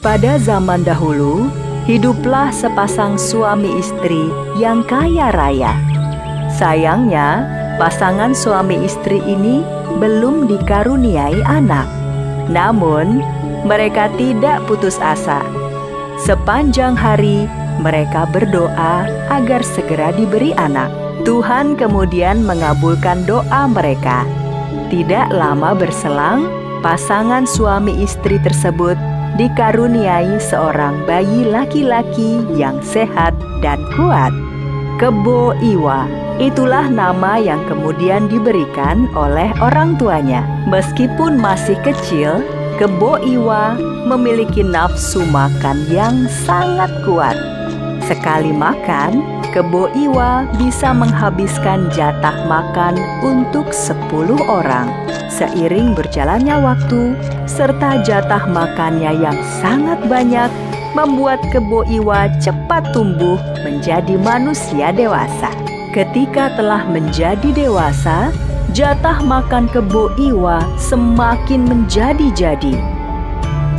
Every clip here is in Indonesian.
Pada zaman dahulu, hiduplah sepasang suami istri yang kaya raya. Sayangnya, pasangan suami istri ini belum dikaruniai anak. Namun, mereka tidak putus asa. Sepanjang hari, mereka berdoa agar segera diberi anak. Tuhan kemudian mengabulkan doa mereka. Tidak lama berselang, pasangan suami istri tersebut dikaruniai seorang bayi laki-laki yang sehat dan kuat. Kebo Iwa, itulah nama yang kemudian diberikan oleh orang tuanya. Meskipun masih kecil, Kebo Iwa memiliki nafsu makan yang sangat kuat. Sekali makan, Kebo Iwa bisa menghabiskan jatah makan untuk 10 orang. Seiring berjalannya waktu, serta jatah makannya yang sangat banyak, membuat Kebo Iwa cepat tumbuh menjadi manusia dewasa. Ketika telah menjadi dewasa, jatah makan Kebo Iwa semakin menjadi-jadi.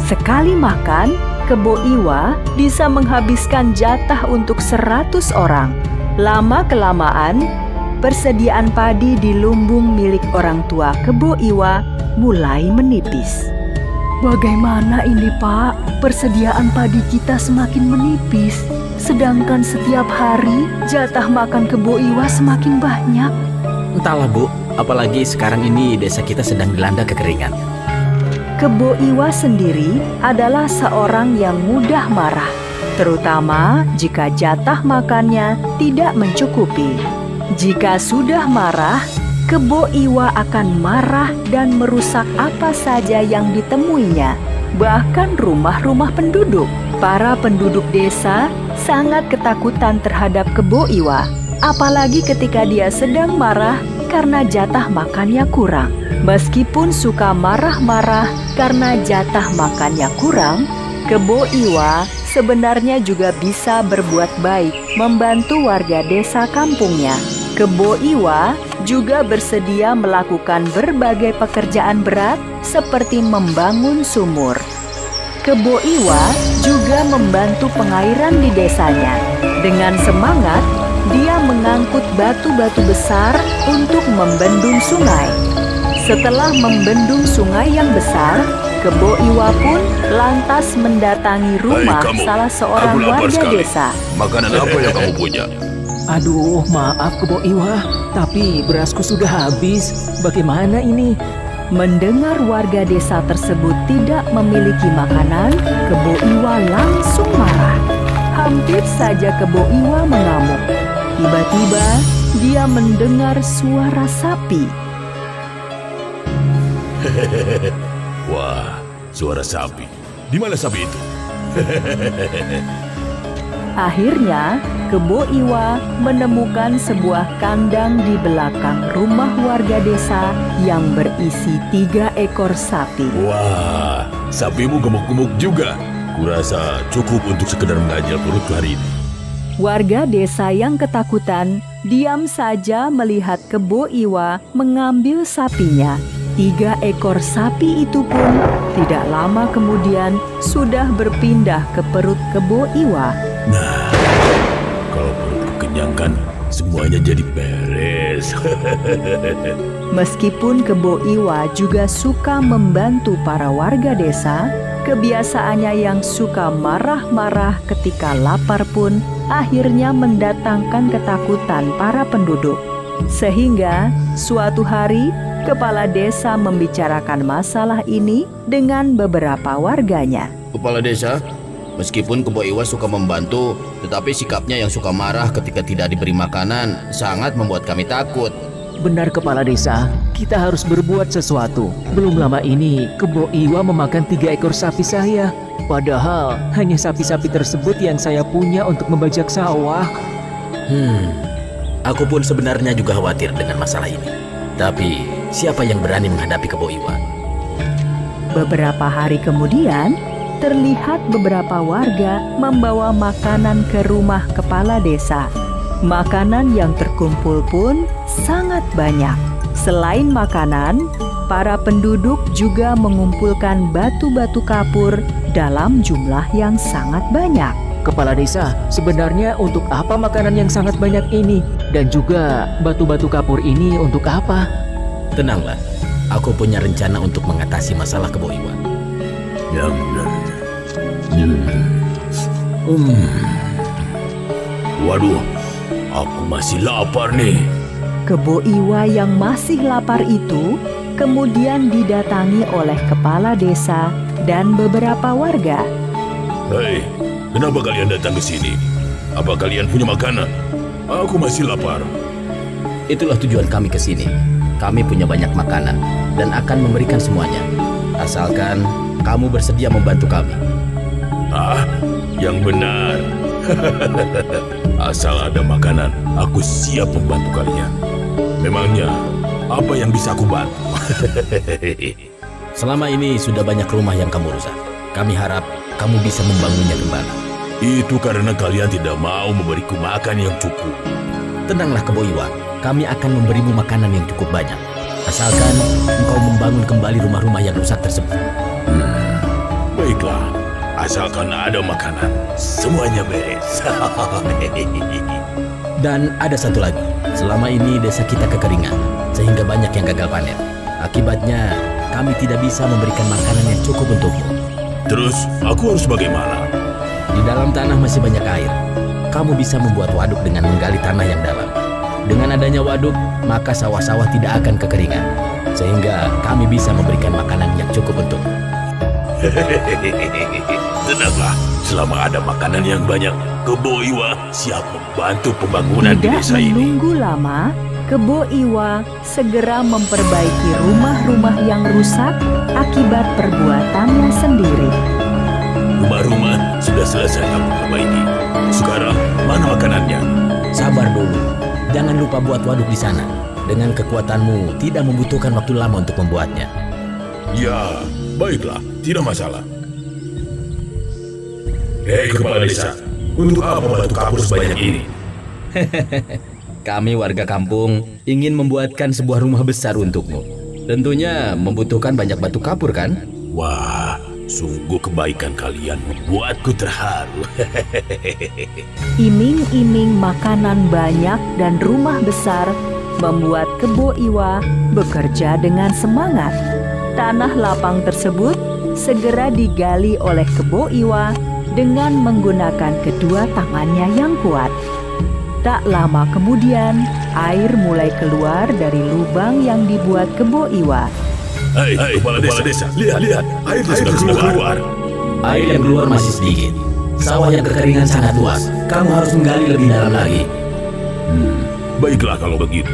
Sekali makan, Kebo Iwa bisa menghabiskan jatah untuk 100 orang. Lama-kelamaan, persediaan padi di lumbung milik orang tua Kebo Iwa mulai menipis. Bagaimana ini, Pak? Persediaan padi kita semakin menipis, sedangkan setiap hari jatah makan Kebo Iwa semakin banyak. Entahlah, Bu, apalagi sekarang ini desa kita sedang dilanda kekeringan. Kebo Iwa sendiri adalah seorang yang mudah marah, terutama jika jatah makannya tidak mencukupi. Jika sudah marah, Kebo Iwa akan marah dan merusak apa saja yang ditemuinya, bahkan rumah-rumah penduduk. Para penduduk desa sangat ketakutan terhadap Kebo Iwa, apalagi ketika dia sedang marah karena jatah makannya kurang. Meskipun suka marah-marah karena jatah makannya kurang, Kebo Iwa sebenarnya juga bisa berbuat baik, membantu warga desa kampungnya. Kebo Iwa juga bersedia melakukan berbagai pekerjaan berat seperti membangun sumur. Kebo Iwa juga membantu pengairan di desanya. Dengan semangat, dia mengangkut batu-batu besar untuk membendung sungai. Setelah membendung sungai yang besar, Kebo Iwa pun lantas mendatangi rumah salah seorang warga desa. Makanan apa yang kamu punya? Aduh, maaf Kebo Iwa, tapi berasku sudah habis. Bagaimana ini? Mendengar warga desa tersebut tidak memiliki makanan, Kebo Iwa langsung marah. Hampir saja Kebo Iwa mengamuk. Tiba-tiba, dia mendengar suara sapi. Wah, suara sapi. Di mana sapi itu? Akhirnya, Kebo Iwa menemukan sebuah kandang di belakang rumah warga desa yang berisi 3 ekor sapi. Wah, sapimu gemuk-gemuk juga. Kurasa cukup untuk sekedar mengajal perutku hari ini. Warga desa yang ketakutan diam saja melihat Kebo Iwa mengambil sapinya. 3 ekor sapi itu pun tidak lama kemudian sudah berpindah ke perut Kebo Iwa. Nah, kalau perutku kenyang kan semuanya jadi beres. Meskipun Kebo Iwa juga suka membantu para warga desa, kebiasaannya yang suka marah-marah ketika lapar pun akhirnya mendatangkan ketakutan para penduduk. Sehingga suatu hari, kepala desa membicarakan masalah ini dengan beberapa warganya. Kepala desa, meskipun Kebo Iwa suka membantu, tetapi sikapnya yang suka marah ketika tidak diberi makanan sangat membuat kami takut. Benar Kepala Desa, kita harus berbuat sesuatu. Belum lama ini, Kebo Iwa memakan 3 ekor sapi saya. Padahal hanya sapi-sapi tersebut yang saya punya untuk membajak sawah. Aku pun sebenarnya juga khawatir dengan masalah ini. Tapi siapa yang berani menghadapi Kebo Iwa? Beberapa hari kemudian, terlihat beberapa warga membawa makanan ke rumah kepala desa. Makanan yang terkumpul pun sangat banyak. Selain makanan, para penduduk juga mengumpulkan batu-batu kapur dalam jumlah yang sangat banyak. Kepala desa, sebenarnya untuk apa makanan yang sangat banyak ini? Dan juga batu-batu kapur ini untuk apa? Tenanglah, aku punya rencana untuk mengatasi masalah Kebo Iwa. Waduh, aku masih lapar nih. Kebo Iwa yang masih lapar itu kemudian didatangi oleh kepala desa dan beberapa warga. Hei, kenapa kalian datang ke sini? Apa kalian punya makanan? Aku masih lapar. Itulah tujuan kami ke sini. Kami punya banyak makanan dan akan memberikan semuanya. Asalkan kamu bersedia membantu kami. Ah, yang benar. Asal ada makanan, aku siap membantu kalian. Memangnya, apa yang bisa aku bantu? Selama ini sudah banyak rumah yang kamu rusak. Kami harap kamu bisa membangunnya kembali. Itu karena kalian tidak mau memberiku makan yang cukup. Tenanglah Kebo Iwa, kami akan memberimu makanan yang cukup banyak. Asalkan engkau membangun kembali rumah-rumah yang rusak tersebut. Baiklah, asalkan ada makanan, semuanya beres. Dan ada satu lagi, selama ini desa kita kekeringan, sehingga banyak yang gagal panen. Akibatnya, kami tidak bisa memberikan makanan yang cukup untukmu. Terus, aku harus bagaimana? Di dalam tanah masih banyak air. Kamu bisa membuat waduk dengan menggali tanah yang dalam. Dengan adanya waduk, maka sawah-sawah tidak akan kekeringan. Sehingga kami bisa memberikan makanan yang cukup untukmu. Tenanglah, selama ada makanan yang banyak, Kebo Iwa siap membantu pembangunan di Tidak desa ini. menunggu lama, Kebo Iwa segera memperbaiki rumah-rumah yang rusak akibat perbuatannya sendiri. Rumah-rumah sudah selesai aku perbaiki. Sekarang, mana makanannya? Sabar dulu. Jangan lupa buat waduk di sana. Dengan kekuatanmu, tidak membutuhkan waktu lama untuk membuatnya. Ya, baiklah, tidak masalah. Hei kepala desa, untuk apa batu kapur sebanyak ini? Kami warga kampung ingin membuatkan sebuah rumah besar untukmu. Tentunya membutuhkan banyak batu kapur kan? Wah, sungguh kebaikan kalian membuatku terharu. Iming-iming makanan banyak dan rumah besar membuat Kebo Iwa bekerja dengan semangat. Tanah lapang tersebut segera digali oleh Kebo Iwa dengan menggunakan kedua tangannya yang kuat. Tak lama kemudian, air mulai keluar dari lubang yang dibuat Kebo Iwa. Hei, kepala desa, lihat, air sudah keluar. Air yang keluar masih sedikit. Sawah yang kekeringan sangat luas. Kamu harus menggali lebih dalam lagi. Baiklah kalau begitu.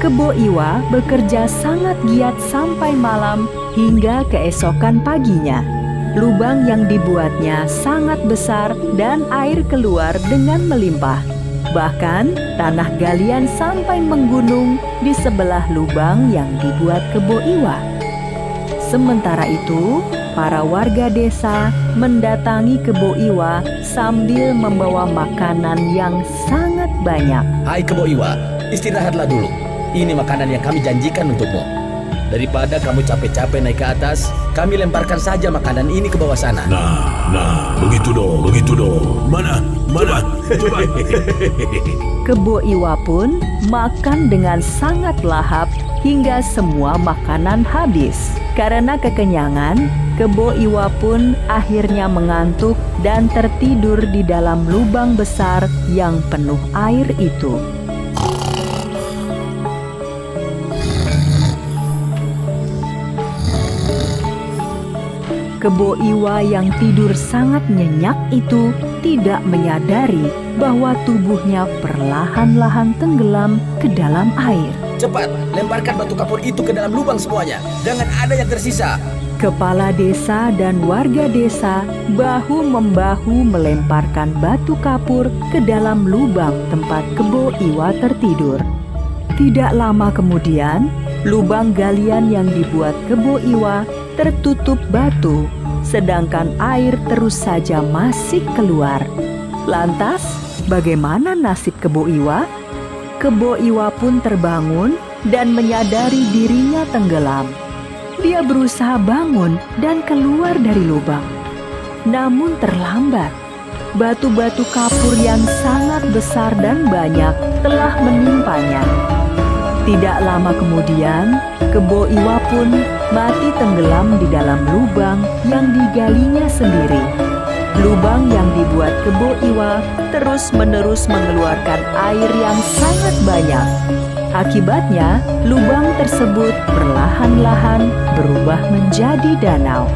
Kebo Iwa bekerja sangat giat sampai malam hingga keesokan paginya. Lubang yang dibuatnya sangat besar dan air keluar dengan melimpah. Bahkan tanah galian sampai menggunung di sebelah lubang yang dibuat Kebo Iwa. Sementara itu, para warga desa mendatangi Kebo Iwa sambil membawa makanan yang sangat banyak. Hai Kebo Iwa, istirahatlah dulu. Ini makanan yang kami janjikan untukmu. Daripada kamu capek-capek naik ke atas, kami lemparkan saja makanan ini ke bawah sana. Nah, begitu dong. Mana? Coba. Kebo Iwa pun makan dengan sangat lahap hingga semua makanan habis. Karena kekenyangan, Kebo Iwa pun akhirnya mengantuk dan tertidur di dalam lubang besar yang penuh air itu. Kebo Iwa yang tidur sangat nyenyak itu tidak menyadari bahwa tubuhnya perlahan-lahan tenggelam ke dalam air. Cepat, lemparkan batu kapur itu ke dalam lubang semuanya. Jangan ada yang tersisa. Kepala desa dan warga desa bahu-membahu melemparkan batu kapur ke dalam lubang tempat Kebo Iwa tertidur. Tidak lama kemudian, lubang galian yang dibuat Kebo Iwa tertutup batu, sedangkan air terus saja masih keluar. Lantas, bagaimana nasib Kebo Iwa? Kebo Iwa pun terbangun dan menyadari dirinya tenggelam. Dia berusaha bangun dan keluar dari lubang. namun terlambat. Batu-batu kapur yang sangat besar dan banyak telah menimpanya. Tidak lama kemudian, Kebo Iwa pun mati tenggelam di dalam lubang yang digalinya sendiri. Lubang yang dibuat Kebo Iwa terus-menerus mengeluarkan air yang sangat banyak. Akibatnya, lubang tersebut perlahan-lahan berubah menjadi danau.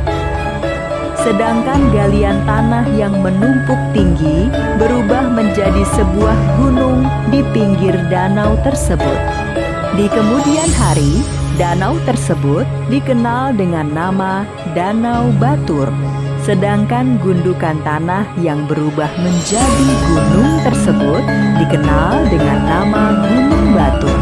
Sedangkan galian tanah yang menumpuk tinggi berubah menjadi sebuah gunung di pinggir danau tersebut. Di kemudian hari, danau tersebut dikenal dengan nama Danau Batur. Sedangkan gundukan tanah yang berubah menjadi gunung tersebut dikenal dengan nama Gunung Batur.